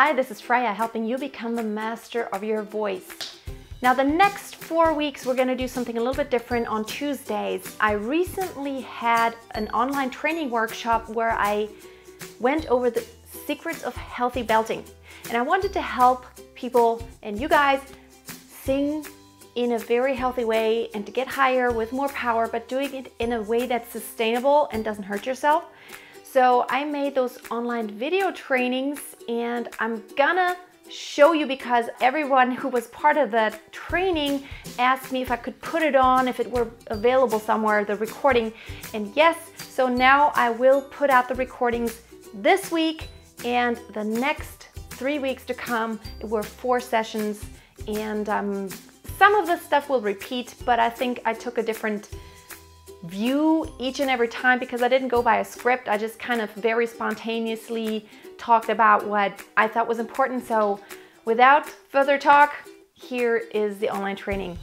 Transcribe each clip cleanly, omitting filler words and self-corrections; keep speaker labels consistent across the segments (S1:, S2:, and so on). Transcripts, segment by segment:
S1: Hi, this is Freya, helping you become the master of your voice. Now, the next 4 weeks, we're going to do something a little bit different on Tuesdays. I recently had an online training workshop where I went over the secrets of healthy belting. And I wanted to help people and you guys sing in a very healthy way and to get higher with more power, but doing it in a way that's sustainable and doesn't hurt yourself. So I made those online video trainings and I'm gonna show you because everyone who was part of that training asked me if I could put it on, if it were available somewhere, the recording. And yes, so now I will put out the recordings this week and the next 3 weeks to come. It were 4 sessions and some of the stuff will repeat, but I think I took a different view each and every time because I didn't go by a script. I just kind of very spontaneously talked about what I thought was important. So without further talk, here is the online training.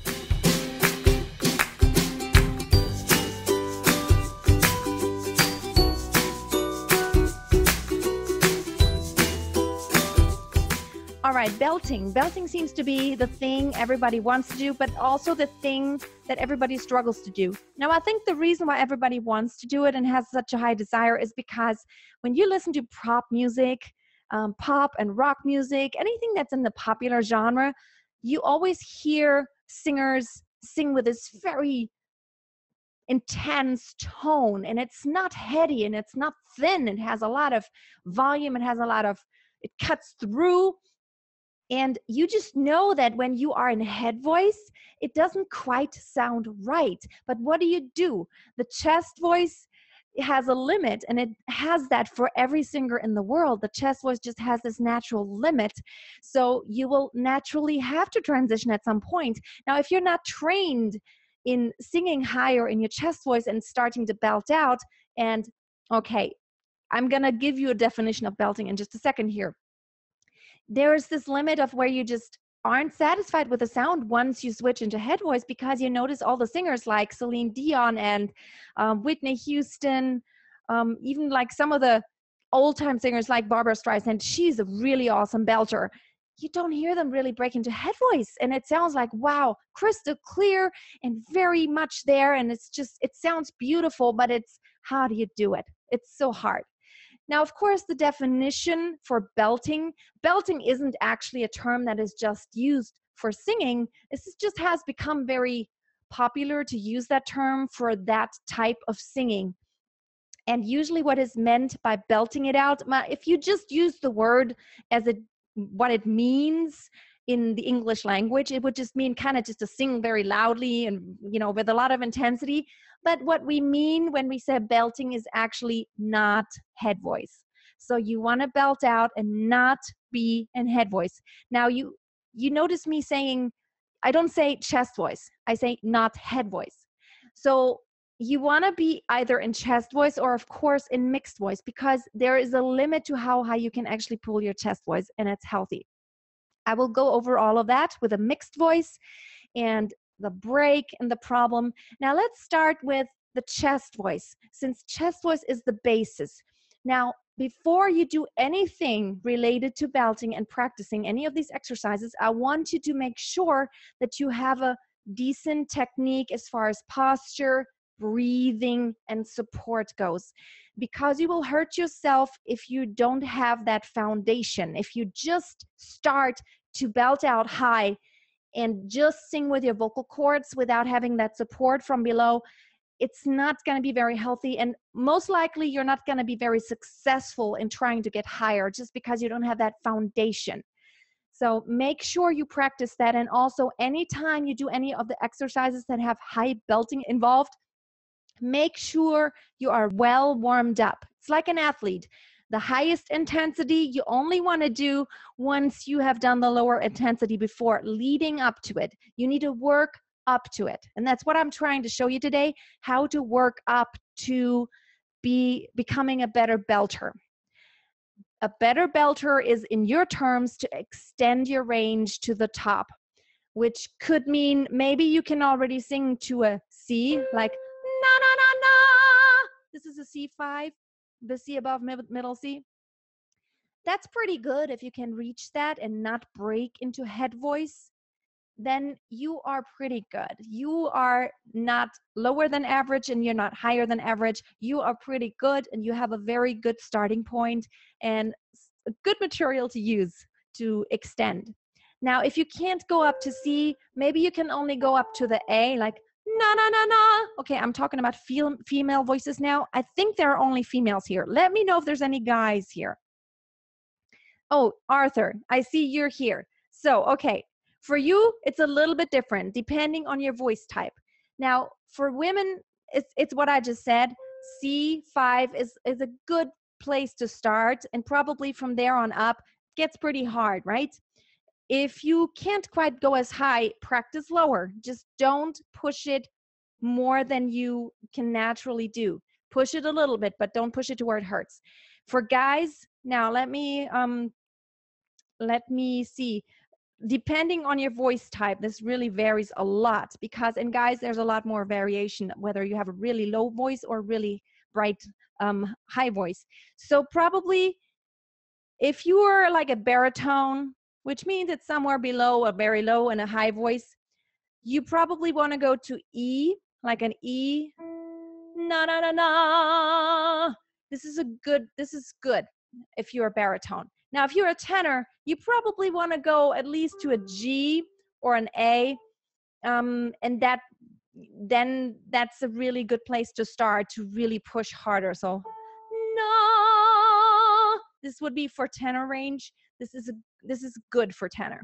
S1: All right, belting. Belting seems to be the thing everybody wants to do, but also the thing that everybody struggles to do. Now, I think the reason why everybody wants to do it and has such a high desire is because when you listen to pop music, pop and rock music, anything that's in the popular genre, you always hear singers sing with this very intense tone, and it's not heady and it's not thin. It has a lot of volume. It cuts through. And you just know that when you are in head voice, it doesn't quite sound right. But what do? The chest voice has a limit, and it has that for every singer in the world. The chest voice just has this natural limit. So you will naturally have to transition at some point. Now, if you're not trained in singing higher in your chest voice and starting to belt out, and okay, I'm going to give you a definition of belting in just a second here. There's this limit of where you just aren't satisfied with the sound once you switch into head voice, because you notice all the singers like Celine Dion and Whitney Houston, even like some of the old-time singers like Barbara Streisand. She's a really awesome belter. You don't hear them really break into head voice, and it sounds like, wow, crystal clear and very much there, and it sounds beautiful, but it's, how do you do it? It's so hard. Now, of course, the definition for belting isn't actually a term that is just used for singing. This just has become very popular to use that term for that type of singing. And usually what is meant by belting it out, if you just use the word as what it means in the English language, it would just mean kind of just to sing very loudly and, with a lot of intensity. But what we mean when we say belting is actually not head voice. So you want to belt out and not be in head voice. Now you notice me saying, I don't say chest voice. I say not head voice. So you want to be either in chest voice or, of course, in mixed voice, because there is a limit to how high you can actually pull your chest voice, and it's healthy. I will go over all of that with a mixed voice and the break and the problem. Now let's start with the chest voice, since chest voice is the basis. Now, before you do anything related to belting and practicing any of these exercises, I want you to make sure that you have a decent technique as far as posture, breathing, and support goes, because you will hurt yourself if you don't have that foundation. If you just start to belt out high and just sing with your vocal cords without having that support from below, it's not going to be very healthy, and most likely you're not going to be very successful in trying to get higher just because you don't have that foundation. So make sure you practice that. And also, anytime you do any of the exercises that have high belting involved, make sure you are well warmed up. It's like an athlete. The highest intensity you only want to do once you have done the lower intensity before, leading up to it. You need to work up to it. And that's what I'm trying to show you today, how to work up to becoming a better belter. A better belter is, in your terms, to extend your range to the top, which could mean maybe you can already sing to a C, like na na na na. This is a C5, the C above middle C. that's pretty good if you can reach that and not break into head voice. Then you are pretty good. You are not lower than average and you're not higher than average. You are pretty good and you have a very good starting point and good material to use to extend. Now, if you can't go up to C, maybe you can only go up to the A, like na na na na. Okay, I'm talking about female voices now. I think there are only females here. Let me know if there's any guys here. Oh, Arthur, I see you're here. So, okay, for you, it's a little bit different depending on your voice type. Now, for women, it's what I just said. C5 is a good place to start, and probably from there on up, gets pretty hard, right? If you can't quite go as high, practice lower. Just don't push it more than you can naturally do. Push it a little bit, but don't push it to where it hurts. For guys, now let me see. Depending on your voice type, this really varies a lot because in guys, there's a lot more variation, whether you have a really low voice or really bright high voice. So probably if you are like a baritone, which means it's somewhere below a very low and a high voice, you probably want to go to E, like an E. Na na na na. This is good if you're a baritone. Now, if you're a tenor, you probably want to go at least to a G or an A, and then that's a really good place to start to really push harder. So, no, this would be for tenor range. This is good for tenor.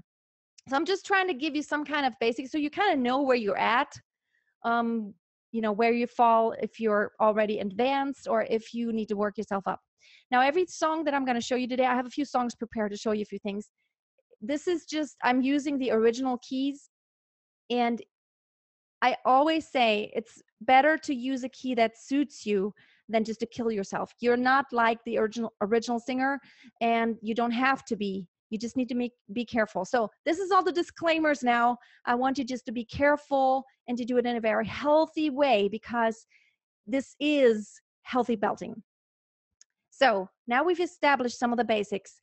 S1: So I'm just trying to give you some kind of basics so you kind of know where you're at. Where you fall if you're already advanced or if you need to work yourself up. Now, every song that I'm going to show you today, I have a few songs prepared to show you a few things. This is just, I'm using the original keys. And I always say it's better to use a key that suits you than just to kill yourself. You're not like the original singer, and you don't have to be. You just need to be careful. So this is all the disclaimers now. I want you just to be careful and to do it in a very healthy way because this is healthy belting. So now we've established some of the basics.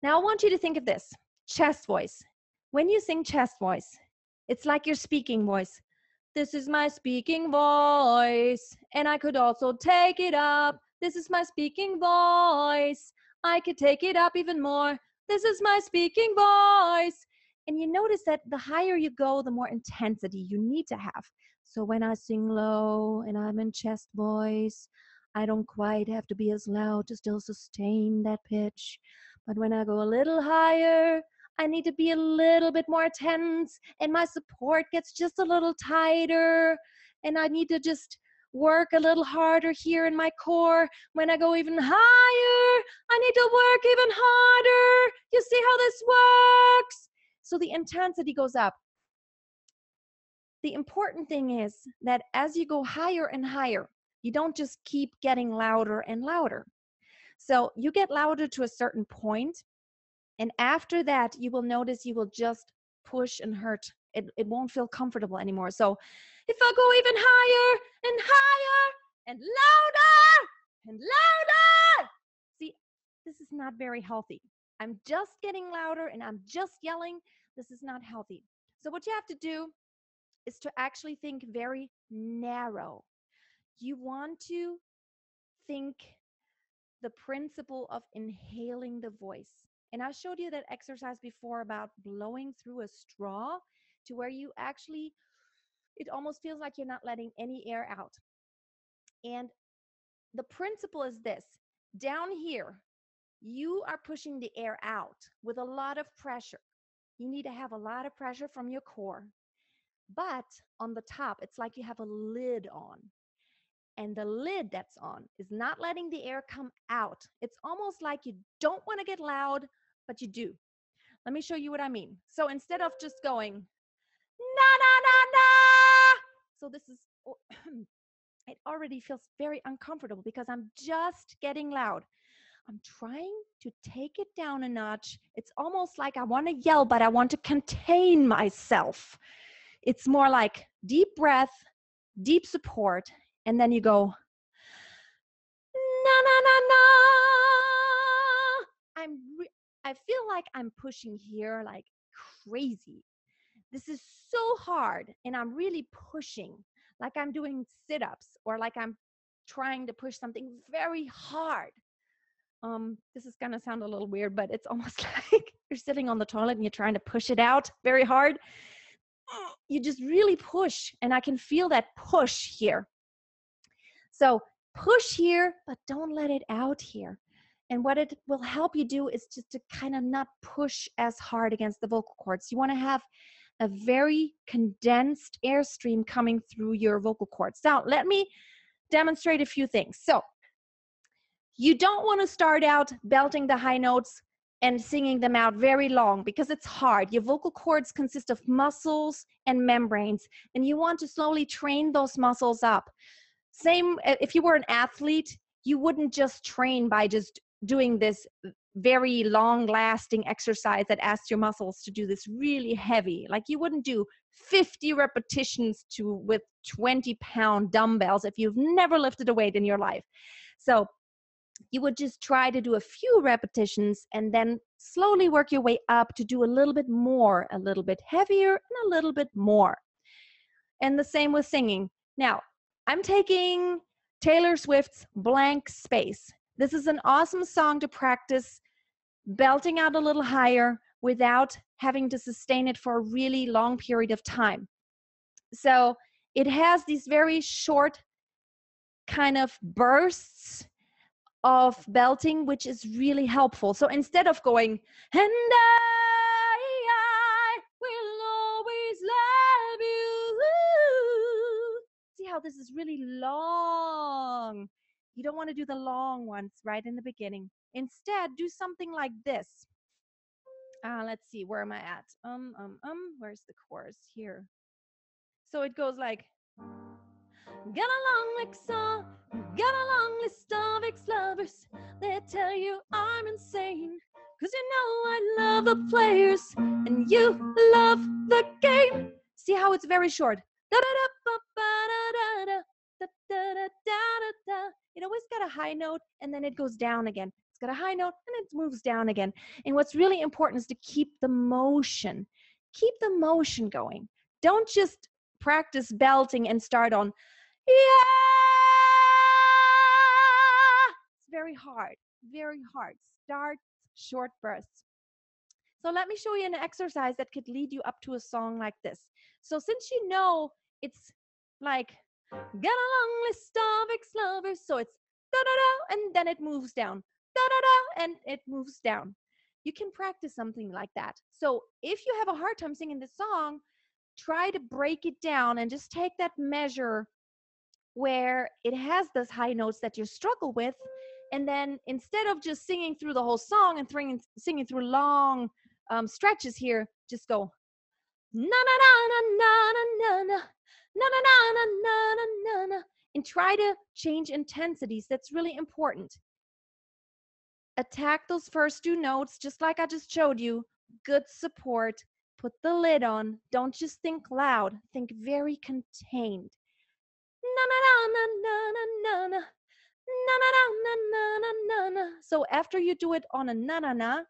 S1: Now I want you to think of this, chest voice. When you sing chest voice, it's like your speaking voice. This is my speaking voice, and I could also take it up. This is my speaking voice. I could take it up even more. This is my speaking voice. And you notice that the higher you go, the more intensity you need to have. So when I sing low and I'm in chest voice, I don't quite have to be as loud to still sustain that pitch. But when I go a little higher, I need to be a little bit more tense, and my support gets just a little tighter, and I need to just work a little harder here in my core. When I go even higher, I need to work even harder. You see how this works? So the intensity goes up. The important thing is that as you go higher and higher, you don't just keep getting louder and louder. So you get louder to a certain point, and after that, you will notice you will just push and hurt. It won't feel comfortable anymore. So if I go even higher and higher and louder and louder, see, this is not very healthy. I'm just getting louder and I'm just yelling. This is not healthy. So what you have to do is to actually think very narrow. You want to think the principle of inhaling the voice. And I showed you that exercise before about blowing through a straw to where you actually, it almost feels like you're not letting any air out. And the principle is this. Down here, you are pushing the air out with a lot of pressure. You need to have a lot of pressure from your core. But on the top, it's like you have a lid on. And the lid that's on is not letting the air come out. It's almost like you don't want to get loud, but you do. Let me show you what I mean. So instead of just going, na, na, na, na. So this is, it already feels very uncomfortable because I'm just getting loud. I'm trying to take it down a notch. It's almost like I want to yell, but I want to contain myself. It's more like deep breath, deep support, and then you go, na, na, na, na. I feel like I'm pushing here like crazy. This is so hard, and I'm really pushing, like I'm doing sit-ups or like I'm trying to push something very hard. This is gonna sound a little weird, but it's almost like you're sitting on the toilet and you're trying to push it out very hard. You just really push, and I can feel that push here. So push here, but don't let it out here. And what it will help you do is just to kind of not push as hard against the vocal cords. You want to have a very condensed airstream coming through your vocal cords. Now, let me demonstrate a few things. So you don't want to start out belting the high notes and singing them out very long because it's hard. Your vocal cords consist of muscles and membranes, and you want to slowly train those muscles up. Same if you were an athlete, you wouldn't just train by just doing this very long-lasting exercise that asks your muscles to do this really heavy. Like you wouldn't do 50 repetitions with 20-pound dumbbells if you've never lifted a weight in your life. So you would just try to do a few repetitions and then slowly work your way up to do a little bit more, a little bit heavier, and a little bit more. And the same with singing. Now, I'm taking Taylor Swift's Blank Space. This is an awesome song to practice belting out a little higher without having to sustain it for a really long period of time. So it has these very short kind of bursts of belting, which is really helpful. So instead of going, and I will always love you. See how this is really long. You don't want to do the long ones right in the beginning. Instead, do something like this. Let's see, where am I at? Where's the chorus here? So it goes like, got a long list of, got a long list of ex-lovers. They tell you I'm insane, 'cause you know I love the players and you love the game. See how it's very short. It always got a high note and then it goes down again. It's got a high note and it moves down again. And what's really important is to keep the motion. Keep the motion going. Don't just practice belting and start on, yeah. It's very hard, very hard. Start short bursts. So let me show you an exercise that could lead you up to a song like this. So since you know it's like, got a long list of ex-lovers, so it's da-da-da, and then it moves down, da-da-da, and it moves down. You can practice something like that. So if you have a hard time singing this song, try to break it down and just take that measure where it has those high notes that you struggle with, and then instead of just singing through the whole song and singing through long stretches here, just go na na na na na na na na na na na na na, and try to change intensities. That's really important. Attack those first two notes just like I just showed you. Good support. Put the lid on. Don't just think loud. Think very contained. Na na na na na na na na na na na na na na. So after you do it on a na na na,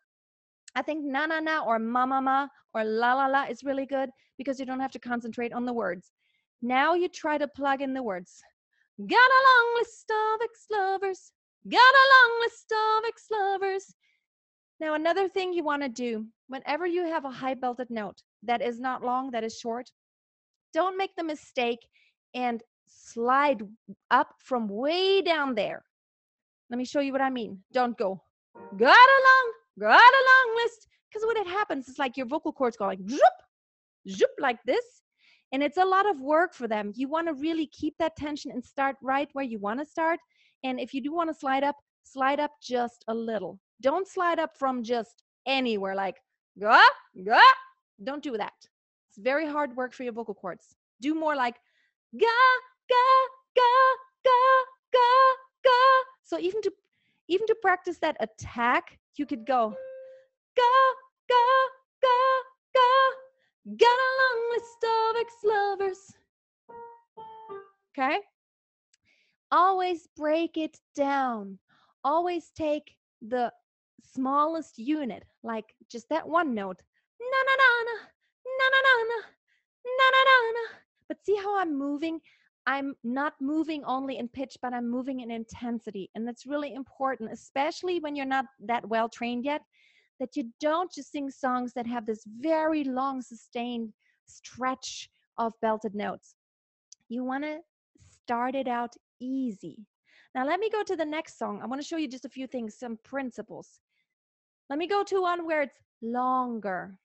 S1: I think na na na or ma ma ma or la la la is really good because you don't have to concentrate on the words. Now you try to plug in the words. Got a long list of ex-lovers. Got a long list of ex-lovers. Now another thing you want to do whenever you have a high belted note that is not long, that is short, don't make the mistake and slide up from way down there. Let me show you what I mean. Don't go, got a long list. Because what it happens is like your vocal cords go like, zoop, zoop, like this. And it's a lot of work for them. You want to really keep that tension and start right where you want to start. And if you do want to slide up just a little. Don't slide up from just anywhere like, ga, ga. Don't do that. It's very hard work for your vocal cords. Do more like, ga, ga, ga, ga, ga, ga. So even to practice that attack, you could go, ga, ga, ga, ga. Got a long list of ex-lovers. Okay? Always break it down. Always take the smallest unit, like just that one note. Na na na na, na na na na, na na na na. But see how I'm moving? I'm not moving only in pitch, but I'm moving in intensity. And that's really important, especially when you're not that well trained yet, that you don't just sing songs that have this very long, sustained stretch of belted notes. You want to start it out easy. Now, let me go to the next song. I want to show you just a few things, some principles. Let me go to one where it's longer.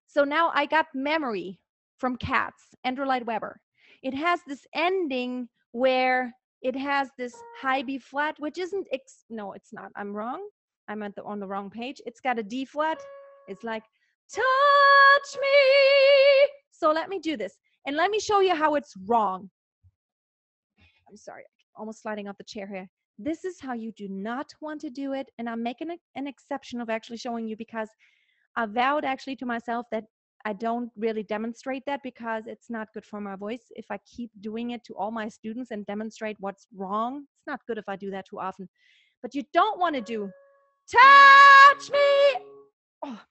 S1: So now I got Memory from Cats, Andrew Lloyd Webber. It has this ending where it has this high B flat, which isn't, no, it's not. I'm wrong. I'm on the wrong page. It's got a D flat. It's like, touch me. So let me do this. And let me show you how it's wrong. I'm sorry, almost sliding off the chair here. This is how you do not want to do it. And I'm making an exception of actually showing you because I vowed actually to myself that I don't really demonstrate that because it's not good for my voice. If I keep doing it to all my students and demonstrate what's wrong, it's not good if I do that too often. But you don't want to do, touch me. Oh,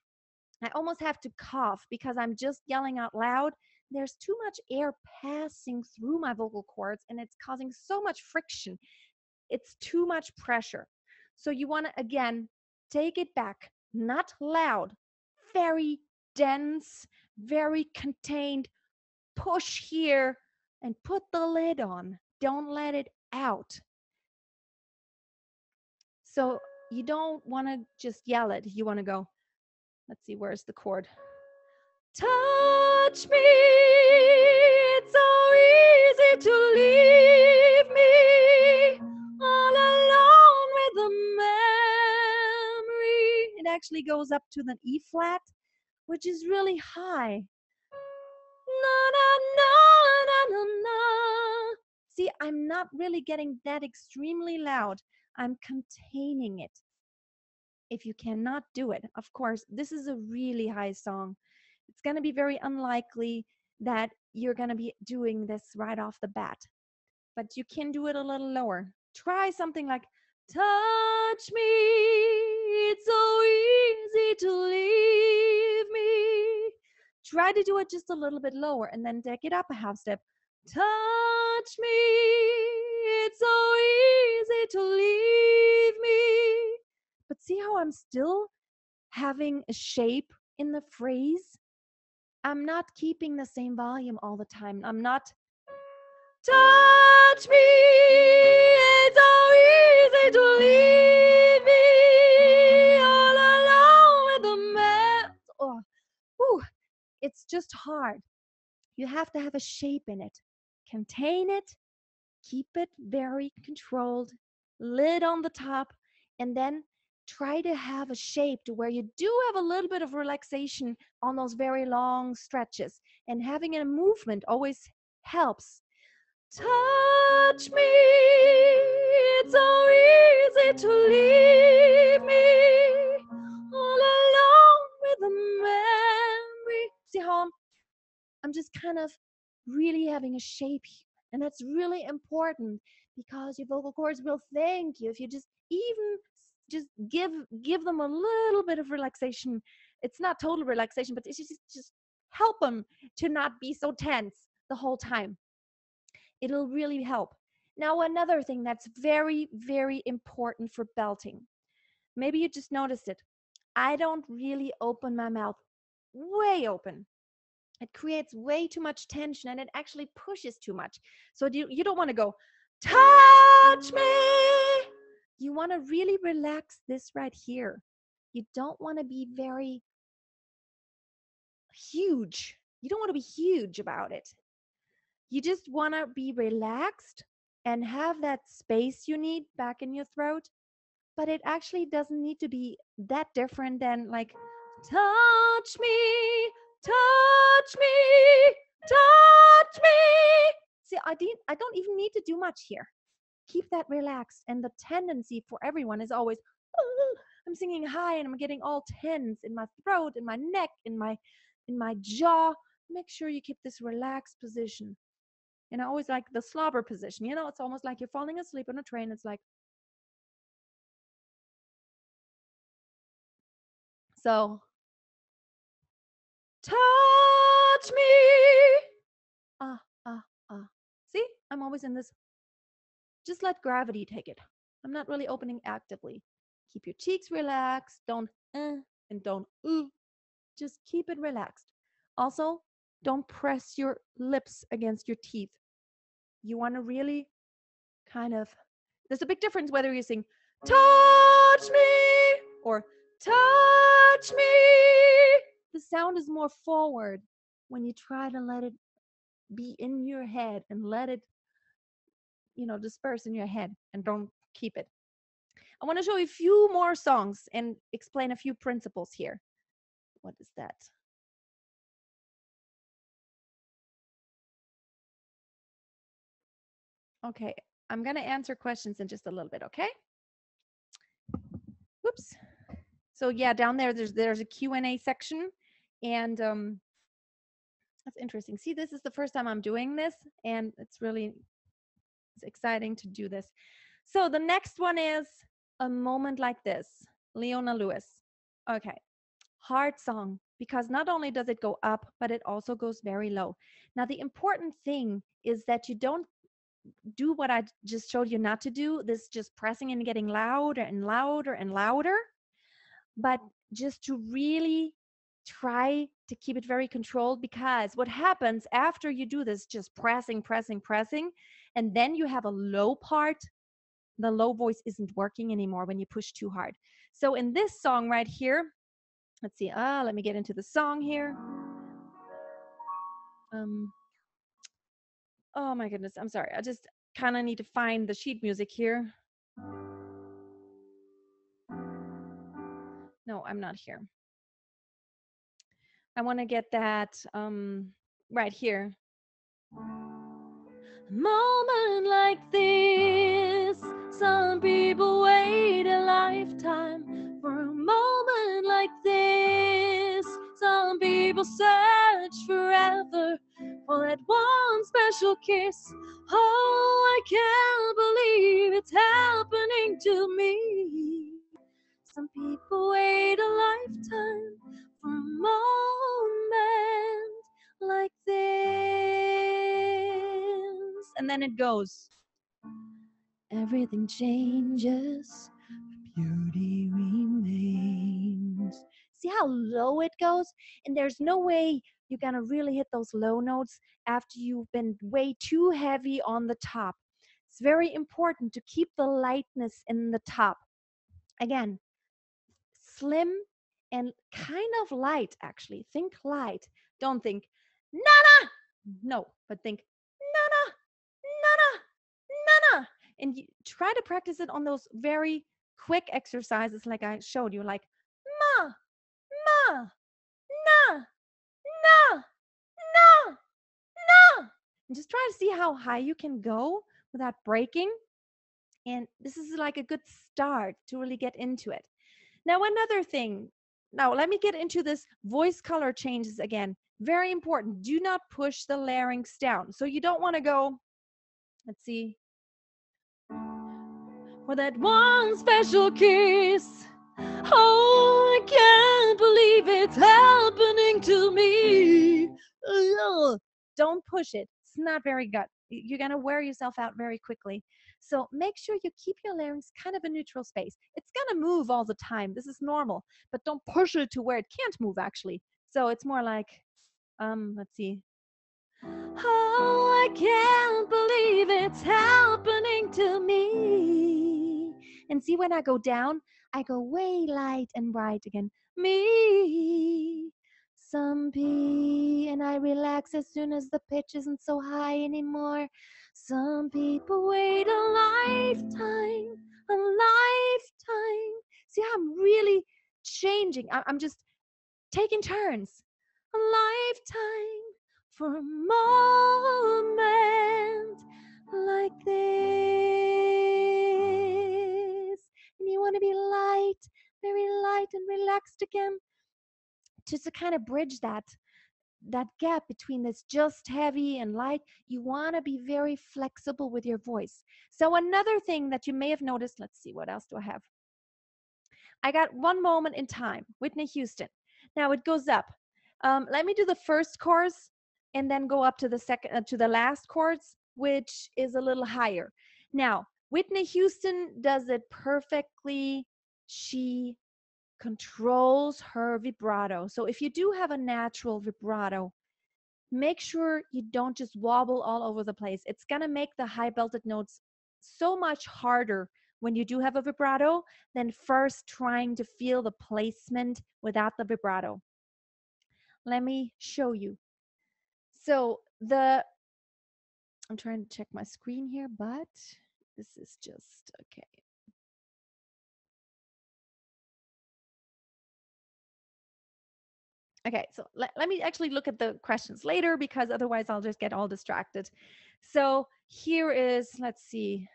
S1: I almost have to cough because I'm just yelling out loud. There's too much air passing through my vocal cords and it's causing so much friction. It's too much pressure. So you want to, again, take it back, not loud, very dense, very contained. Push here and put the lid on. Don't let it out. So you don't want to just yell it. You want to go, let's see, where's the chord? Touch me, it's so easy to leave me all alone with the memory. It actually goes up to the E flat, which is really high. Na, na, na, na, na, na. See, I'm not really getting that extremely loud. I'm containing it. If you cannot do it, of course, this is a really high song. It's going to be very unlikely that you're going to be doing this right off the bat. But you can do it a little lower. Try something like, touch me, it's so easy to leave me. Try to do it just a little bit lower and then take it up a half step. Touch me, it's so easy to leave me. But see how I'm still having a shape in the phrase? I'm not keeping the same volume all the time. I'm not, touch me, it's so easy to leave me all alone with the man. Oh, whew, it's just hard. You have to have a shape in it. Contain it, keep it very controlled, lid on the top, and then try to have a shape to where you do have a little bit of relaxation on those very long stretches. And having a movement always helps. Touch me, it's so easy to leave me all alone with the memory. See how I'm just kind of really having a shape here. And that's really important because your vocal cords will thank you if you just even just give them a little bit of relaxation. It's not total relaxation, but it's just help them to not be so tense the whole time. It'll really help. Now, another thing that's very, very important for belting. Maybe you just noticed it. I don't really open my mouth way open. It creates way too much tension and it actually pushes too much. So you don't want to go, touch me. You want to really relax this right here. You don't want to be very huge. You don't want to be huge about it. You just want to be relaxed and have that space you need back in your throat. But it actually doesn't need to be that different than like, touch me, touch me, touch me. See, I don't even need to do much here. Keep that relaxed. And the tendency for everyone is always, oh, I'm singing high and I'm getting all tense in my throat, in my neck, in my jaw. Make sure you keep this relaxed position. And I always like the slobber position. You know, it's almost like you're falling asleep on a train. It's like, So, touch me. Ah, ah, ah. See, I'm always in this. Just let gravity take it. I'm not really opening actively. Keep your cheeks relaxed. Don't and don't Just keep it relaxed. Also, don't press your lips against your teeth. You want to really kind of, there's a big difference whether you sing, touch me, or touch me. The sound is more forward when you try to let it be in your head and let it, disperse in your head and don't keep it. I want to show you a few more songs and explain a few principles here. What is that? Okay, I'm going to answer questions in just a little bit, okay? Whoops. So yeah, down there, there's a Q&A section, and that's interesting. See, this is the first time I'm doing this, and it's exciting to do this. So the next one is A Moment Like This, Leona Lewis. Okay, hard song, because not only does it go up, but it also goes very low. Now, the important thing is that you don't do what I just showed you not to do, this just pressing and getting louder and louder and louder, but just to really try to keep it very controlled, because what happens after you do this, just pressing, and then you have a low part, the low voice isn't working anymore when you push too hard. So in this song right here, let's see, let me get into the song here. Oh my goodness, I'm sorry. I just kind of need to find the sheet music here. No, I'm not here. I want to get that right here. A moment like this, some people wait a lifetime for a moment like this. Some people search forever for that one special kiss. Oh, I can't believe it's happening to me. Some people wait a lifetime for a moment like this. And then it goes. Everything changes, but beauty remains. See how low it goes? And there's no way you're gonna really hit those low notes after you've been way too heavy on the top. It's very important to keep the lightness in the top. Again, slim and kind of light, actually. Think light. Don't think, Nana! No, but think, Nana, Nana, Nana. And you try to practice it on those very quick exercises like I showed you, like ma, ma, na, na, na, na. And just try to see how high you can go without breaking. And this is like a good start to really get into it. Now, another thing. Now, let me get into this voice color changes again. Very important. Do not push the larynx down. So you don't want to go, let's see, for that one special kiss. Oh, I can't believe it's happening to me. Ugh. Don't push it. It's not very good. You're going to wear yourself out very quickly. So make sure you keep your larynx kind of a neutral space. It's going to move all the time. This is normal, but don't push it to where it can't move, actually. So it's more like, let's see. Oh, I can't believe it's happening to me. And see, when I go down, I go way light and bright again. Me. Some P, and I relax as soon as the pitch isn't so high anymore. Some people wait a lifetime, a lifetime. See how I'm really changing. I'm just taking turns. A lifetime for a moment like this. And you want to be light, very light and relaxed again, just to kind of bridge that gap between this just heavy and light. You want to be very flexible with your voice. So another thing that you may have noticed, let's see, what else do I have? I got one moment in time, Whitney Houston. Now it goes up. Let me do the first chorus and then go up to the second, to the last chorus, which is a little higher. Now, Whitney Houston does it perfectly. She controls her vibrato. So if you do have a natural vibrato, make sure you don't just wobble all over the place. It's going to make the high belted notes so much harder when you do have a vibrato than first trying to feel the placement without the vibrato. Let me show you. So I'm trying to check my screen here, but this is just okay. Okay, so let me actually look at the questions later because otherwise I'll just get all distracted. So here is, let's see.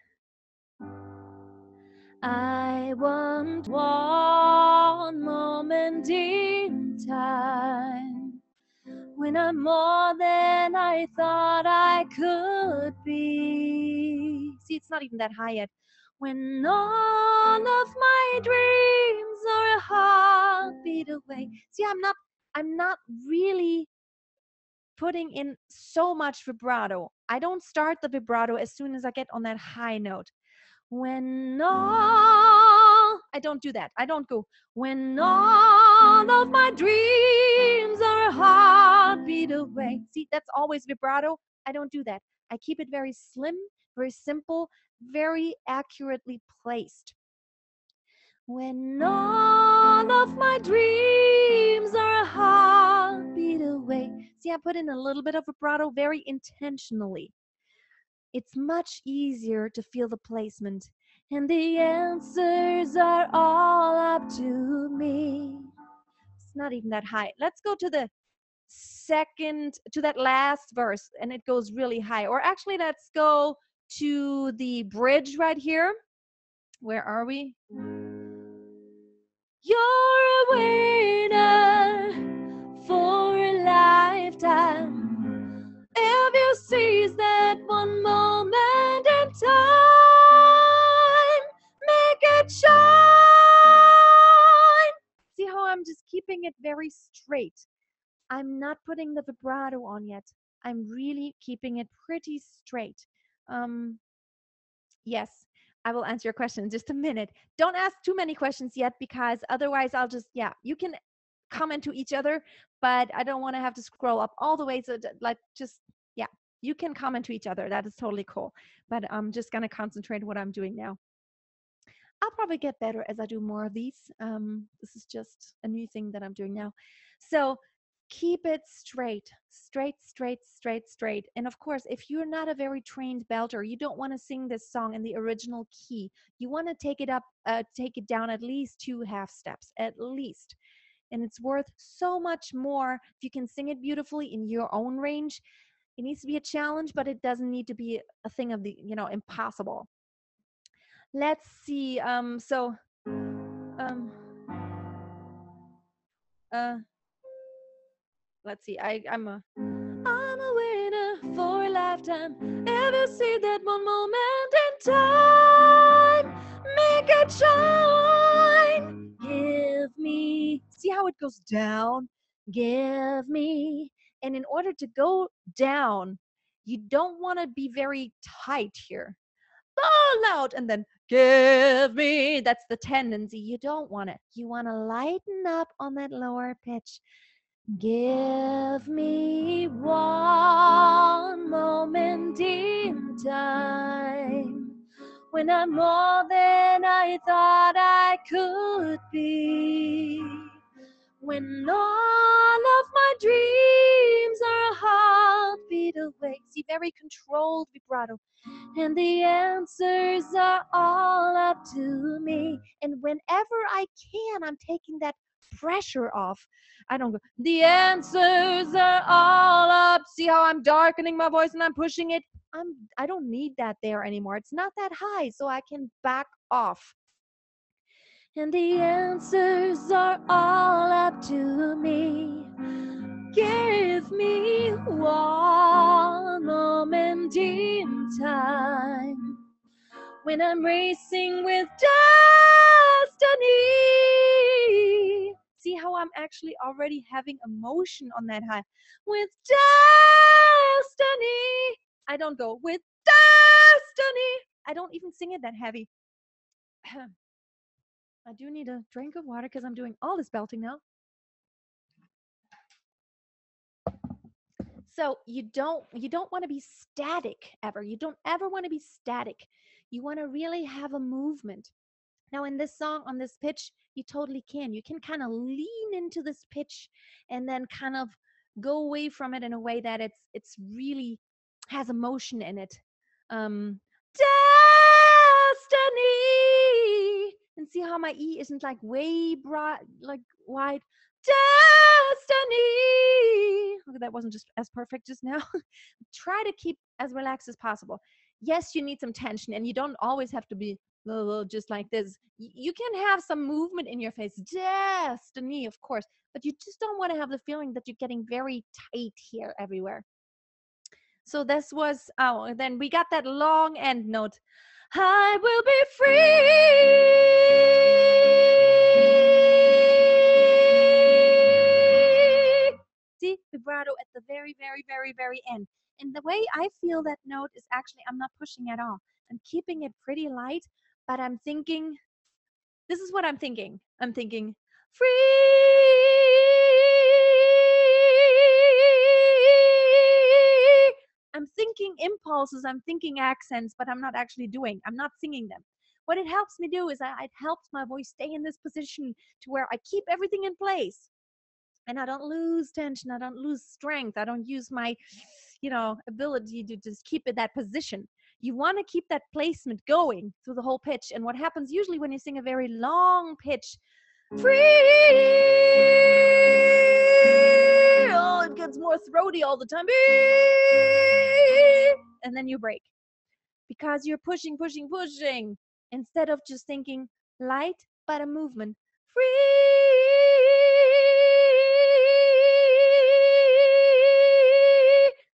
S1: I want one moment in time when I'm more than I thought I could be. See, it's not even that high yet. When all of my dreams are a heartbeat away. See, I'm not really putting in so much vibrato. I don't start the vibrato as soon as I get on that high note. When all, I don't do that. I don't go, when all of my dreams are a heartbeat away. See, that's always vibrato. I don't do that. I keep it very slim, very simple, very accurately placed. When all of my dreams are a heartbeat away. See, I put in a little bit of vibrato very intentionally. It's much easier to feel the placement. And the answers are all up to me. It's not even that high. Let's go to the second, to that last verse, and it goes really high. Or actually, let's go to the bridge right here. Where are we? You're a winner for a lifetime. If you seize that one moment in time, make it shine. See how I'm just keeping it very straight. I'm not putting the vibrato on yet. I'm really keeping it pretty straight. Yes, I will answer your question in just a minute. Don't ask too many questions yet because otherwise I'll just, yeah, you can comment to each other, but I don't want to have to scroll up all the way. So like just, yeah, you can comment to each other. That is totally cool. But I'm just going to concentrate what I'm doing now. I'll probably get better as I do more of these. This is just a new thing that I'm doing now. So keep it straight, straight, straight, straight, straight. And of course, if you're not a very trained belter, you don't want to sing this song in the original key. You want to take it up, take it down at least 2 half steps, at least. And it's worth so much more if you can sing it beautifully in your own range. It needs to be a challenge, but it doesn't need to be a thing of the, impossible. Let's see. Let's see. I'm a winner for a lifetime. Ever see that one moment in time? Make it shine. Give me. See how it goes down? Give me. And in order to go down, you don't want to be very tight here. All out and then give me. That's the tendency. You don't want it. You want to lighten up on that lower pitch. Give me one moment in time when I'm more than I thought I could be. When all of my dreams are a heartbeat away. See, very controlled vibrato. And the answers are all up to me. And whenever I can, I'm taking that pressure off. I don't go, the answers are all up. See how I'm darkening my voice and I'm pushing it? I don't need that there anymore. It's not that high, so I can back off. And the answers are all up to me. Give me one moment in time when I'm racing with destiny. see how I'm actually already having emotion on that high. With destiny. I don't go with destiny. I don't even sing it that heavy. I do need a drink of water because I'm doing all this belting now. So you don't want to be static ever. You don't ever want to be static. You want to really have a movement. Now in this song, on this pitch, you totally can. You can kind of lean into this pitch and then kind of go away from it in a way that it's really has emotion in it. Destiny. And see how my E isn't like way broad, like wide. Destiny. Okay, that wasn't just as perfect just now. Try to keep as relaxed as possible. Yes, you need some tension, and you don't always have to be just like this. You can have some movement in your face. Destiny, of course, but you just don't want to have the feeling that you're getting very tight here everywhere. So this was, oh, then we got that long end note. I will be free. See, vibrato at the very, very, very, very end. And the way I feel that note is actually, I'm not pushing at all. I'm keeping it pretty light, but I'm thinking, this is what I'm thinking. I'm thinking, free. I'm thinking impulses, I'm thinking accents, but I'm not actually doing. I'm not singing them. What it helps me do is it helps my voice stay in this position to where I keep everything in place. And I don't lose tension. I don't lose strength. I don't use my, ability to just keep in that position. You want to keep that placement going through the whole pitch. And what happens usually when you sing a very long pitch, free, oh, it gets more throaty all the time. And then you break because you're pushing, pushing, pushing instead of just thinking light, but a movement. Free.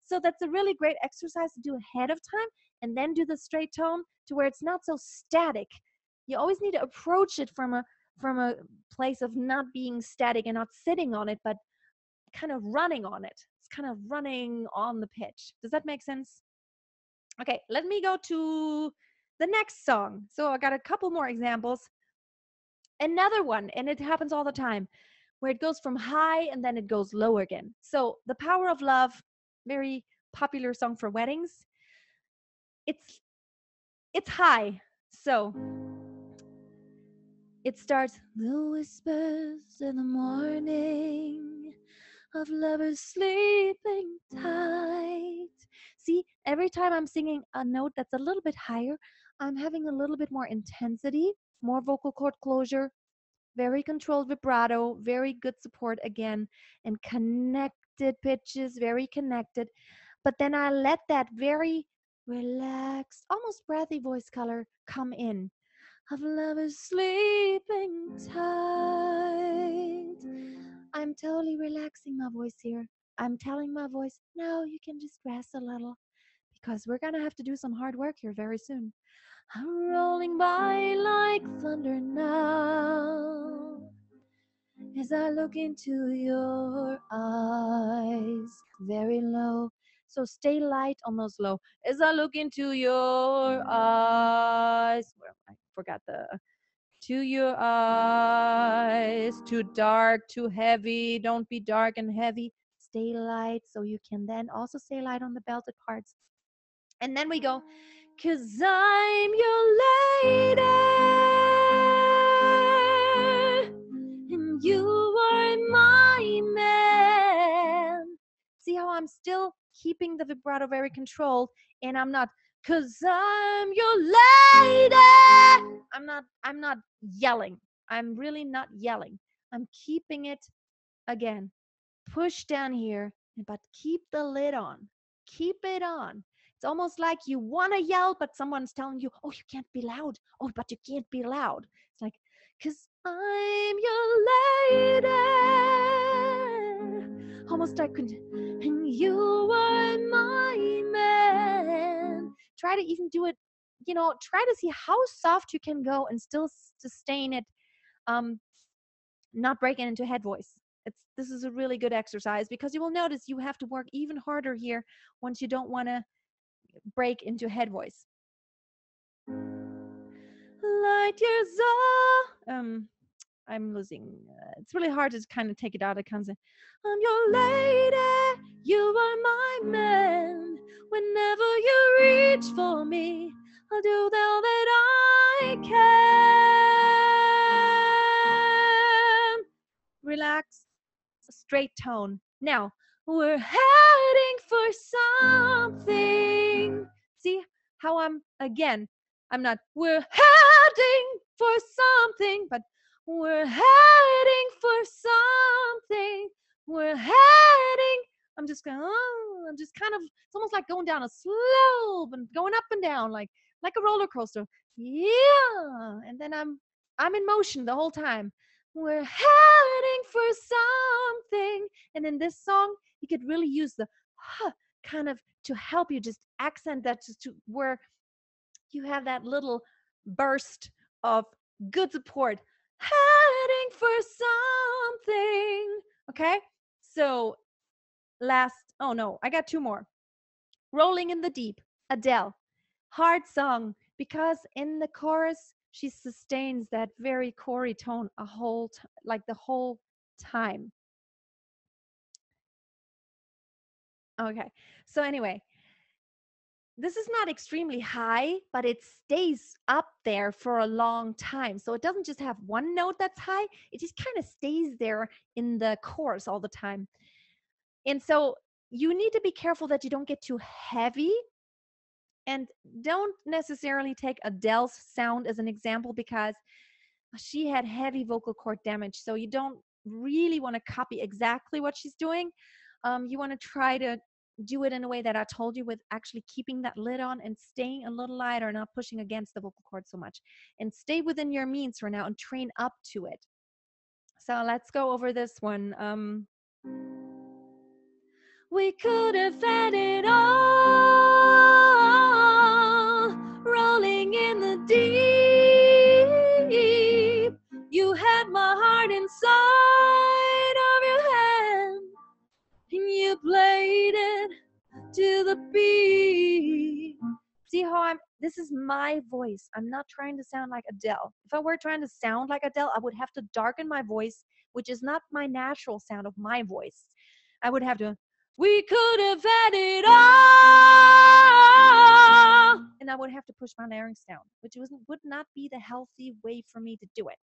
S1: So that's a really great exercise to do ahead of time and then do the straight tone to where it's not so static. You always need to approach it from a place of not being static and not sitting on it, but kind of running on it. It's kind of running on the pitch. Does that make sense? Okay, let me go to the next song. So I got a couple more examples. Another one, and it happens all the time, where it goes from high and then it goes low again. So The Power of Love, very popular song for weddings. It's high. So it starts, the whispers in the morning of lovers sleeping tight. See, every time I'm singing a note that's a little bit higher, I'm having a little bit more intensity, more vocal cord closure, very controlled vibrato, very good support again, and connected pitches, very connected. But then I let that very relaxed, almost breathy voice color come in. Of lovers sleeping tight. I'm totally relaxing my voice here. I'm telling my voice, now you can just rest a little because we're going to have to do some hard work here very soon. I'm rolling by like thunder now as I look into your eyes, very low. So stay light on those low. As I look into your eyes, well, I forgot to your eyes, too dark, too heavy. Don't be dark and heavy. Stay light so you can then also stay light on the belted parts. And then we go, 'cause I'm your lady and you are my man. See how I'm still keeping the vibrato very controlled and I'm not, 'cause I'm your lady. I'm not yelling. I'm really not yelling. I'm keeping it again. Push down here, but keep the lid on. Keep it on. It's almost like you want to yell, but someone's telling you, oh, you can't be loud. Oh, but you can't be loud. It's like, 'cause I'm your lady. Almost like, and you are my man. Try to even do it, try to see how soft you can go and still sustain it not breaking into head voice. This is a really good exercise because you will notice you have to work even harder here once you don't want to break into head voice. Light years I'm losing. It's really hard to kind of take it out. I can't say, I'm your lady, you are my man. Whenever you reach for me, I'll do all that I can. Relax, straight tone. Now, we're heading for something. See how I'm not, we're heading for something, but we're heading for something. We're heading. I'm just kind of, it's almost like going down a slope and going up and down like a roller coaster. Yeah. And then I'm in motion the whole time. We're heading for something. And in this song, you could really use the kind of to help you just accent that just to where you have that little burst of good support. Heading for something. Okay? So I got two more. Rolling in the Deep, Adele. Hard song because in the chorus she sustains that very chorus tone like the whole time. Okay. So anyway, this is not extremely high, but it stays up there for a long time. So it doesn't just have one note that's high, it just kind of stays there in the chorus all the time. And so you need to be careful that you don't get too heavy. And don't necessarily take Adele's sound as an example because she had heavy vocal cord damage. So you don't really want to copy exactly what she's doing. You want to try to do it in a way that I told you, with actually keeping that lid on and staying a little lighter, not pushing against the vocal cord so much. And stay within your means for now and train up to it. So let's go over this one. We could have had it all, rolling in the deep. You had my heart inside of your hand, and you played it to the beat. See how this is my voice. I'm not trying to sound like Adele. If I were trying to sound like Adele, I would have to darken my voice, which is not my natural sound of my voice. I would have to, we could have had it all. And I would have to push my larynx down, which would not be the healthy way for me to do it.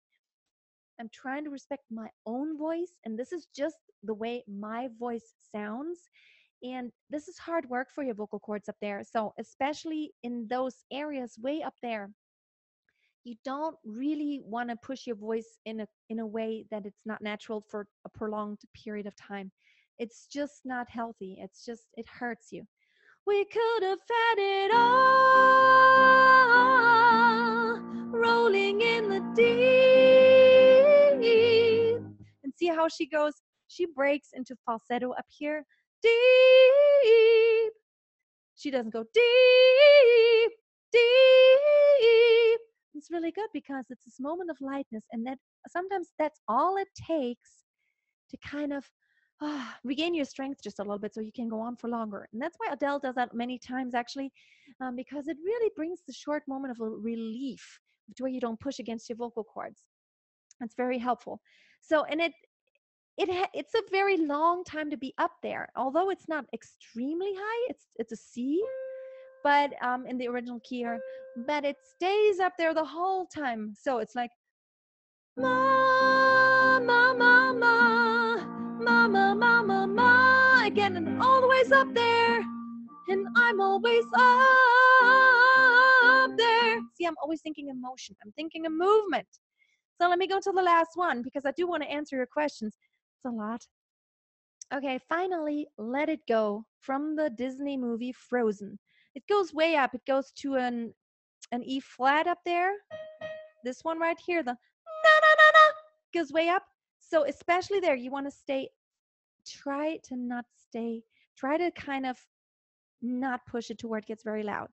S1: I'm trying to respect my own voice, and this is just the way my voice sounds. And this is hard work for your vocal cords up there. So especially in those areas way up there, you don't really want to push your voice in a way that it's not natural for a prolonged period of time. It's just not healthy. It hurts you. We could have had it all, rolling in the deep. And see how she goes? She breaks into falsetto up here. Deep. She doesn't go deep, deep. It's really good because it's this moment of lightness, and that sometimes that's all it takes to kind of regain your strength just a little bit so you can go on for longer. And that's why Adele does that many times, actually, because it really brings the short moment of a relief to where you don't push against your vocal cords. It's very helpful. So, and it's a very long time to be up there, although it's not extremely high. It's a C, but in the original key here, but it stays up there the whole time. So it's like ma ma ma ma ma ma ma ma ma again, and all the ways up there, and I'm always up there. See, I'm always thinking of motion. I'm thinking of movement. So let me go to the last one because I do want to answer your questions. It's a lot. Okay, finally, Let It Go from the Disney movie Frozen. It goes way up. It goes to an E flat up there. This one right here, the na na na na, goes way up. So especially there, you want to try to kind of not push it to where it gets very loud.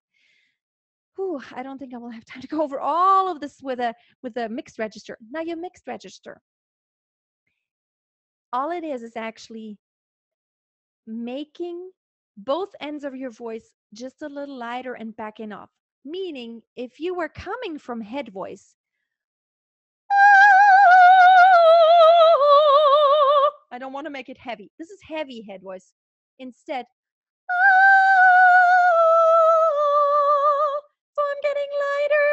S1: Whew, I don't think I will have time to go over all of this with a mixed register. Now your mixed register. all it is actually making both ends of your voice just a little lighter and backing off. Meaning, if you were coming from head voice, I don't want to make it heavy. This is heavy head voice. Instead, so I'm getting lighter.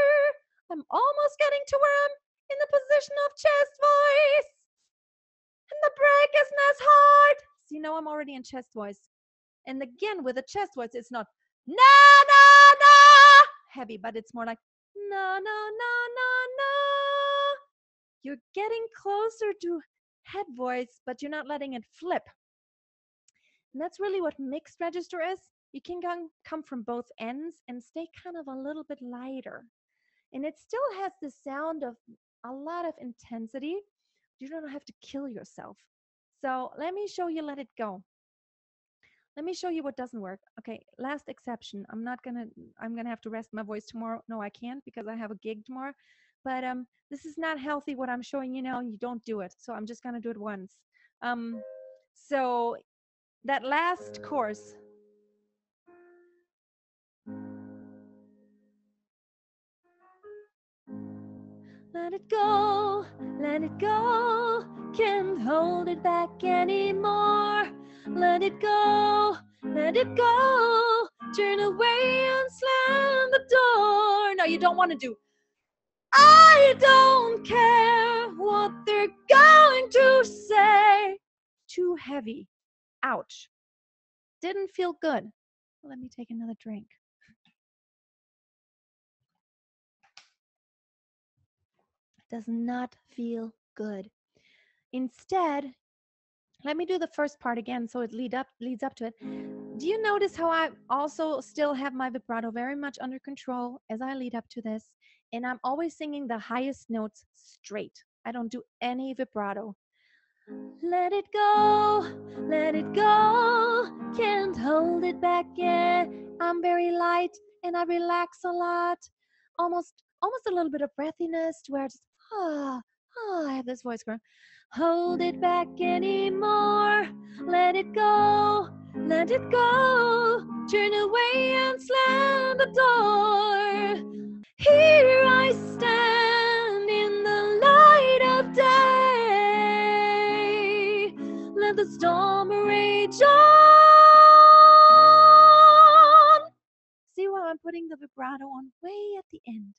S1: I'm almost getting to where I'm in the position of chest voice. And the break isn't as hard. So you know I'm already in chest voice. And again, with the chest voice, it's not na na na heavy, but it's more like na na na na na. You're getting closer to head voice, but you're not letting it flip. And that's really what mixed register is. You can come from both ends and stay kind of a little bit lighter. And it still has the sound of a lot of intensity. You don't have to kill yourself. So let me show you, let it go. Let me show you what doesn't work. Okay, last exception. I'm gonna have to rest my voice tomorrow. No, I can't because I have a gig tomorrow. But this is not healthy what I'm showing you now. You don't do it. So I'm just gonna do it once. So that last course. Let it go, can't hold it back anymore. Let it go, turn away and slam the door. No, you don't want to do. I don't care what they're going to say. Too heavy. Ouch. Didn't feel good. Let me take another drink. Does not feel good. Instead, let me do the first part again so it leads up to it. Do you notice how I also still have my vibrato very much under control as I lead up to this? And I'm always singing the highest notes straight. I don't do any vibrato. Let it go, can't hold it back yet. I'm very light and I relax a lot. Almost a little bit of breathiness to where I just, I have this voice going, hold it back anymore. Let it go, turn away and slam the door. Here I stand in the light of day. Let the storm rage on. See why I'm putting the vibrato on way at the end.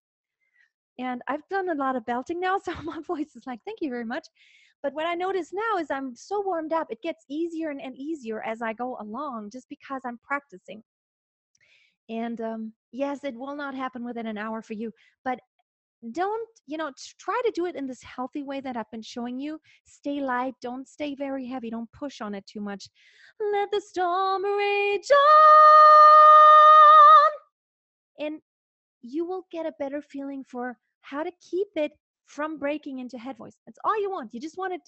S1: And I've done a lot of belting now, so my voice is like, thank you very much. But what I notice now is I'm so warmed up, it gets easier and easier as I go along, just because I'm practicing. And yes, it will not happen within an hour for you, but don't, try to do it in this healthy way that I've been showing you. Stay light, don't stay very heavy, don't push on it too much. Let the storm rage on. And you will get a better feeling for how to keep it from breaking into head voice. That's all you want. You just want it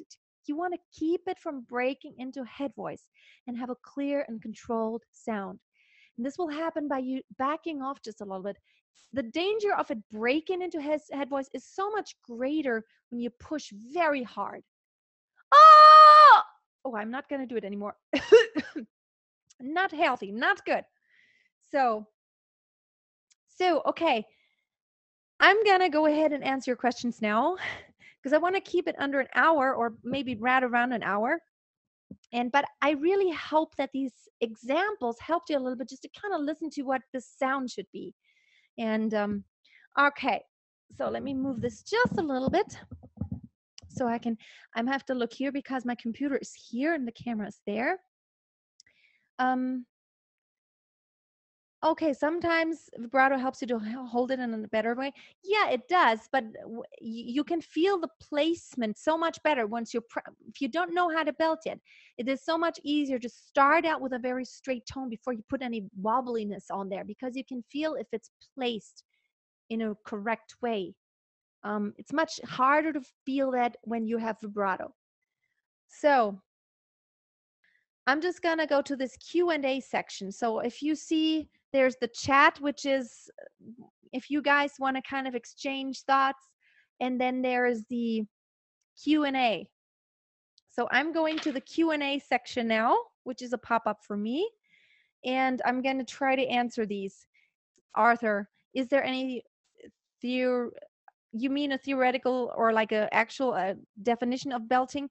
S1: you want to keep it from breaking into head voice and have a clear and controlled sound. And this will happen by you backing off just a little bit. The danger of it breaking into head voice is so much greater when you push very hard. Oh, I'm not going to do it anymore. Not healthy, not good. So, okay. I'm going to go ahead and answer your questions now because I want to keep it under an hour or maybe right around an hour. But I really hope that these examples helped you a little bit just to kind of listen to what the sound should be. And okay, so let me move this just a little bit so I have to look here because my computer is here and the camera is there. Okay, sometimes vibrato helps you to hold it in a better way. Yeah, it does, but you can feel the placement so much better once if you don't know how to belt it. It is so much easier to start out with a very straight tone before you put any wobbliness on there, because you can feel if it's placed in a correct way. It's much harder to feel that when you have vibrato. So I'm just going to go to this Q&A section. So if you see, there's the chat, which is if you guys want to kind of exchange thoughts, and then there's the Q&A. So I'm going to the Q&A section now, which is a pop-up for me, and I'm going to try to answer these. Arthur, is there any theor you mean a theoretical or like a actual definition of belting?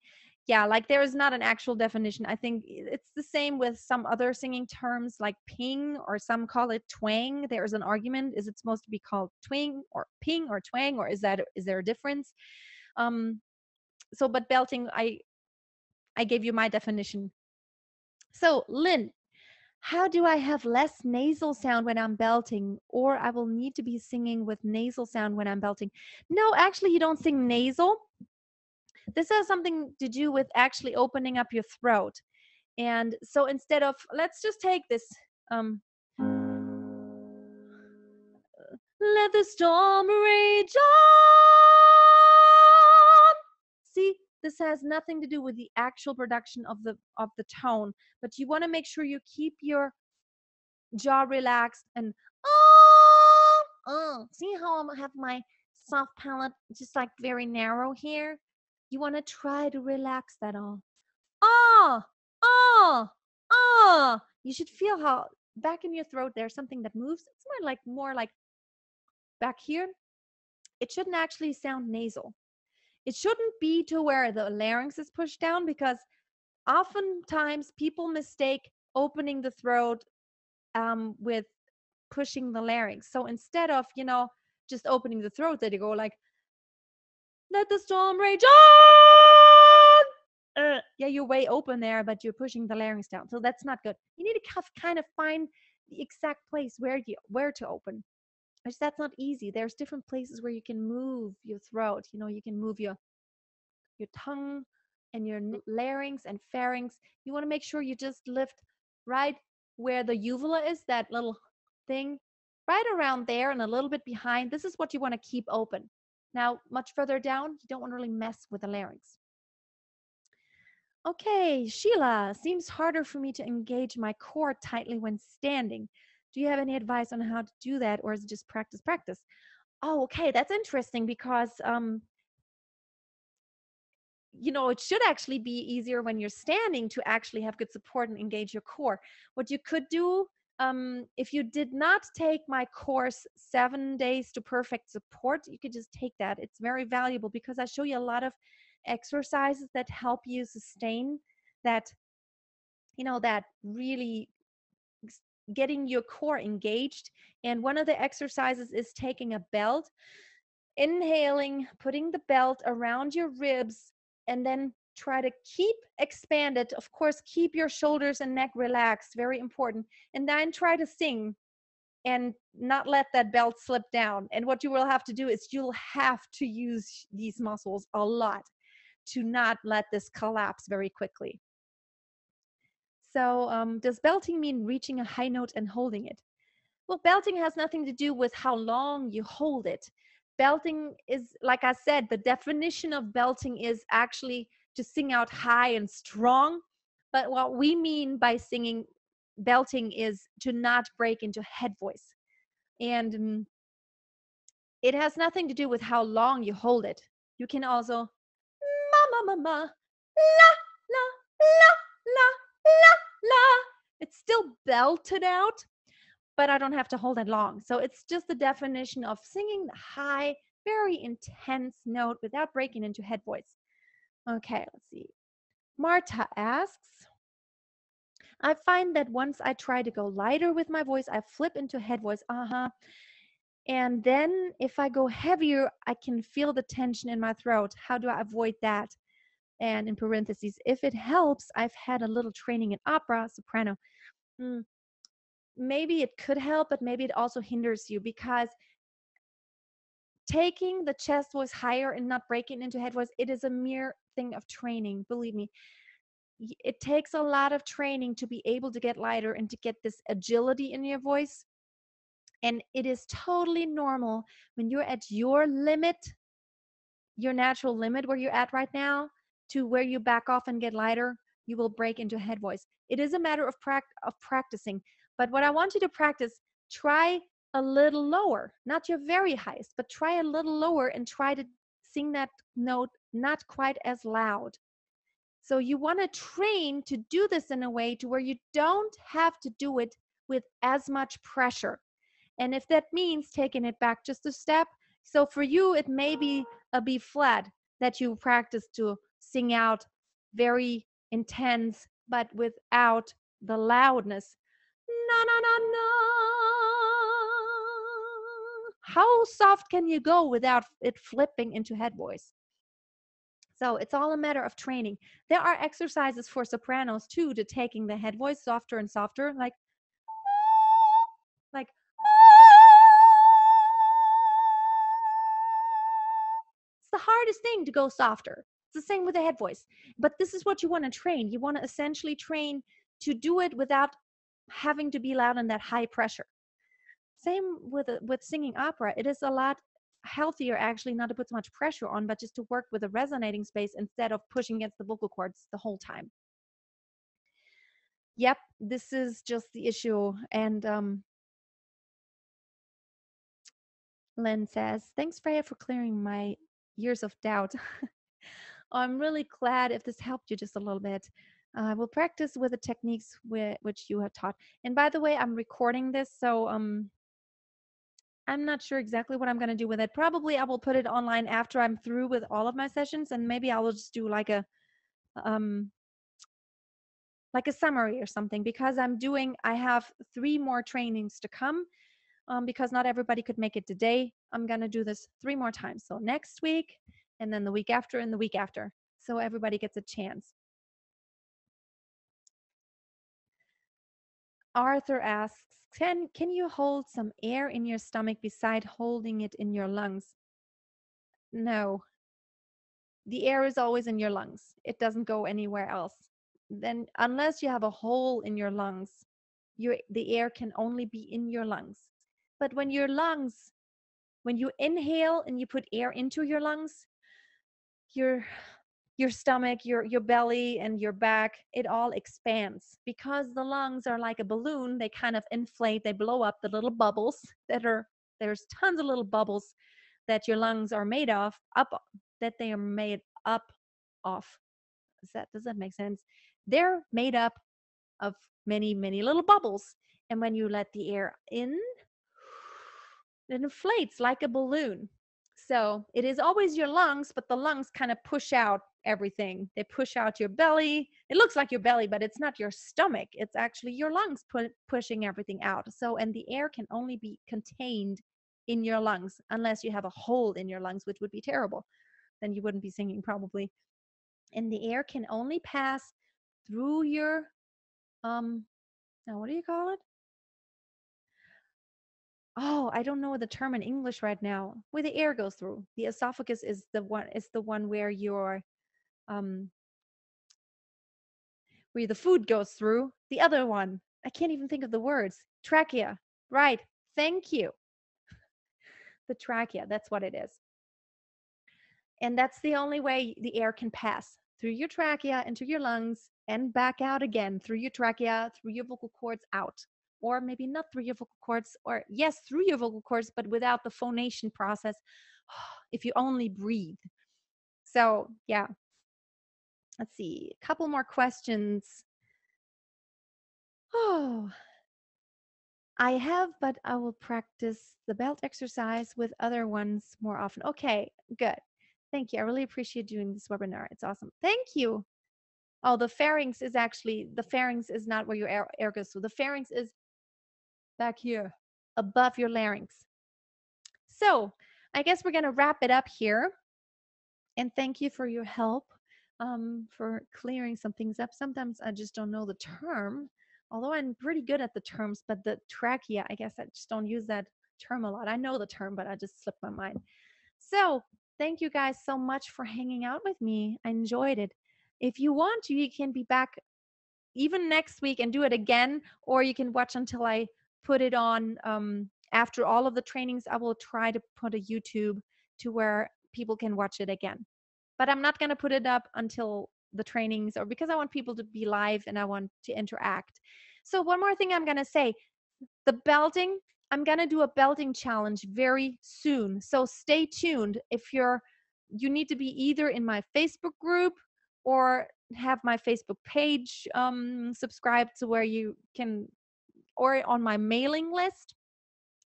S1: Yeah, like there is not an actual definition. I think it's the same with some other singing terms like ping, or some call it twang. There is an argument: is it supposed to be called twing or ping or twang, or is there a difference? So but belting, I gave you my definition. So Lynn, how do I have less nasal sound when I'm belting? Or I will need to be singing with nasal sound when I'm belting. No, actually, you don't sing nasal. This has something to do with actually opening up your throat. And so instead of, let's just take this. Let the storm rage on. See, this has nothing to do with the actual production of the tone, but you want to make sure you keep your jaw relaxed and see how I have my soft palate just like very narrow here? You want to try to relax that all. Ah, ah, ah. You should feel how back in your throat there's something that moves. It's more like back here. It shouldn't actually sound nasal. It shouldn't be to where the larynx is pushed down, because oftentimes people mistake opening the throat with pushing the larynx. So instead of, just opening the throat, that you go like, let the storm rage on. Yeah, you're way open there, but you're pushing the larynx down. So that's not good. You need to kind of find the exact place where to open. Which that's not easy. There's different places where you can move your throat. You can move your tongue and your larynx and pharynx. You want to make sure you just lift right where the uvula is, that little thing, right around there and a little bit behind. This is what you want to keep open. Now, much further down, you don't want to really mess with the larynx. Okay, Sheila, seems harder for me to engage my core tightly when standing. Do you have any advice on how to do that, or is it just practice? Oh, okay, that's interesting, because it should actually be easier when you're standing to actually have good support and engage your core. What you could do, if you did not take my course 7 days to perfect support, you could just take that. It's very valuable because I show you a lot of exercises that help you sustain that, that really getting your core engaged. And one of the exercises is taking a belt, inhaling, putting the belt around your ribs, and then try to keep expanded. Of course, keep your shoulders and neck relaxed, very important. And then try to sing and not let that belt slip down. And what you will have to do is you'll have to use these muscles a lot to not let this collapse very quickly. So does belting mean reaching a high note and holding it? Well, belting has nothing to do with how long you hold it. Belting is, like I said, the definition of belting is actually to sing out high and strong. But what we mean by singing belting is to not break into head voice. And it has nothing to do with how long you hold it. You can also ma ma ma ma, la la la la la la. It's still belted out, but I don't have to hold it long. So it's just the definition of singing the high, very intense note without breaking into head voice. Okay, let's see. Marta asks, I find that once I try to go lighter with my voice, I flip into head voice. And then if I go heavier, I can feel the tension in my throat. How do I avoid that? And in parentheses, if it helps, I've had a little training in opera, soprano. Maybe it could help, but maybe it also hinders you, because taking the chest voice higher and not breaking into head voice, it is a mere thing of training. Believe me, it takes a lot of training to be able to get lighter and to get this agility in your voice. And it is totally normal when you're at your limit, your natural limit where you're at right now, to where you back off and get lighter, you will break into head voice. It is a matter of practicing. But what I want you to practice, try a little lower, not your very highest, but try a little lower and try to sing that note not quite as loud. So you want to train to do this in a way to where you don't have to do it with as much pressure. And if that means taking it back just a step, so for you, it may be a B flat that you practice to sing out very intense, but without the loudness. Na na na na. How soft can you go without it flipping into head voice? So it's all a matter of training. There are exercises for sopranos too, to taking the head voice softer and softer, like it's the hardest thing to go softer. It's the same with the head voice. But this is what you want to train. You want to essentially train to do it without having to be loud and that high pressure. Same with singing opera. It is a lot healthier actually not to put so much pressure on, but just to work with a resonating space instead of pushing against the vocal cords the whole time. Yep, this is just the issue. And Len says, thanks, Freya, for clearing my years of doubt. I'm really glad if this helped you just a little bit. I will practice with the techniques which you have taught. And by the way, I'm recording this, so I'm not sure exactly what I'm going to do with it. Probably I will put it online after I'm through with all of my sessions, and maybe I will just do like a summary or something, because I have 3 more trainings to come, because not everybody could make it today. I'm going to do this 3 more times. So next week, and then the week after, and the week after. So everybody gets a chance. Arthur asks, can you hold some air in your stomach beside holding it in your lungs? No. The air is always in your lungs. It doesn't go anywhere else. Then unless you have a hole in your lungs, the air can only be in your lungs. But when you inhale and you put air into your lungs, your stomach, your belly, and your back, it all expands, because the lungs are like a balloon. They kind of inflate, they blow up the little bubbles there's tons of little bubbles that your lungs are made of, that they are made up of. Does that make sense? They're made up of many, many little bubbles. And when you let the air in, it inflates like a balloon. So it is always your lungs, but the lungs kind of push out everything. They push out your belly. It looks like your belly, but it's not your stomach. It's actually your lungs pushing everything out. So, and the air can only be contained in your lungs, unless you have a hole in your lungs, which would be terrible. Then you wouldn't be singing probably. And the air can only pass through your, now what do you call it? Oh, I don't know the term in English right now. Where the air goes through. The esophagus is the one where where the food goes through. The other one, I can't even think of the words. Trachea. Right. Thank you. The trachea, that's what it is. And that's the only way the air can pass, through your trachea into your lungs and back out again, through your trachea, through your vocal cords, out. Or maybe not through your vocal cords, or yes, through your vocal cords, but without the phonation process, if you only breathe. So yeah, let's see, a couple more questions. Oh, I have, but I will practice the belt exercise with other ones more often. Okay, good. Thank you. I really appreciate doing this webinar. It's awesome. Thank you. Oh, the pharynx is not where your air goes through. The pharynx is back here, above your larynx. So I guess we're going to wrap it up here. And thank you for your help, for clearing some things up. Sometimes I just don't know the term, although I'm pretty good at the terms, but the trachea, I guess I just don't use that term a lot. I know the term, but I just slipped my mind. So thank you guys so much for hanging out with me. I enjoyed it. If you want to, you can be back even next week and do it again, or you can watch until I put it on. After all of the trainings, I will try to put a YouTube to where people can watch it again. But I'm not going to put it up until the trainings, or because I want people to be live and I want to interact. So one more thing I'm going to say, the belting, I'm going to do a belting challenge very soon. So stay tuned. If you need to be either in my Facebook group or have my Facebook page subscribed to where you can, or on my mailing list.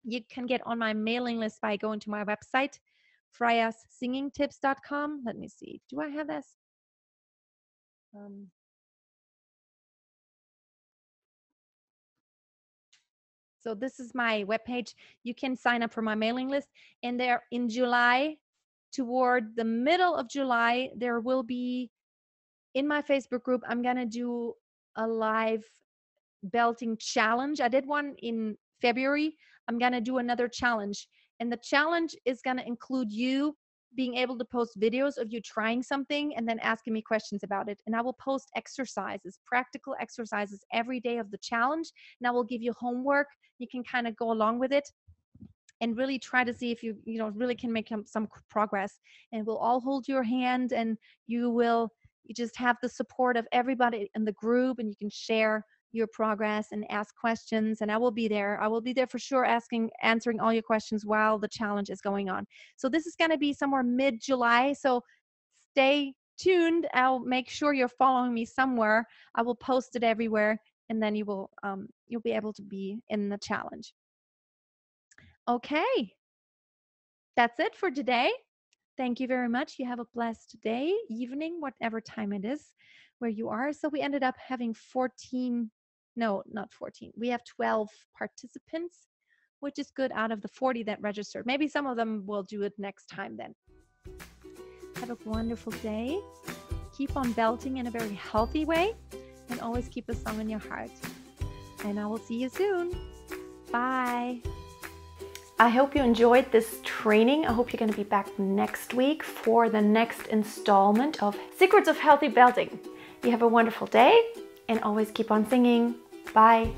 S1: You can get on my mailing list by going to my website, freyasingingtips.com. Let me see. Do I have this? So this is my webpage. You can sign up for my mailing list. And there in July, toward the middle of July, there will be in my Facebook group, I'm going to do a live belting challenge. I did one in February. I'm going to do another challenge. And the challenge is going to include you being able to post videos of you trying something and then asking me questions about it. And I will post exercises, practical exercises every day of the challenge. And I will give you homework. You can kind of go along with it and really try to see if you really can make some progress. And we'll all hold your hand, and you just have the support of everybody in the group, and you can share your progress and ask questions, and I will be there. I will be there for sure, answering all your questions while the challenge is going on. So this is going to be somewhere mid-July, so stay tuned. I'll make sure you're following me somewhere. I will post it everywhere, and then you'll be able to be in the challenge. Okay, that's it for today. Thank you very much. You have a blessed day, evening, whatever time it is where you are. So we ended up having 14, no, not 14. We have 12 participants, which is good out of the 40 that registered. Maybe some of them will do it next time then. Have a wonderful day. Keep on belting in a very healthy way, and always keep a song in your heart. And I will see you soon. Bye. I hope you enjoyed this training. I hope you're going to be back next week for the next installment of Secrets of Healthy Belting. You have a wonderful day, and always keep on singing. Bye.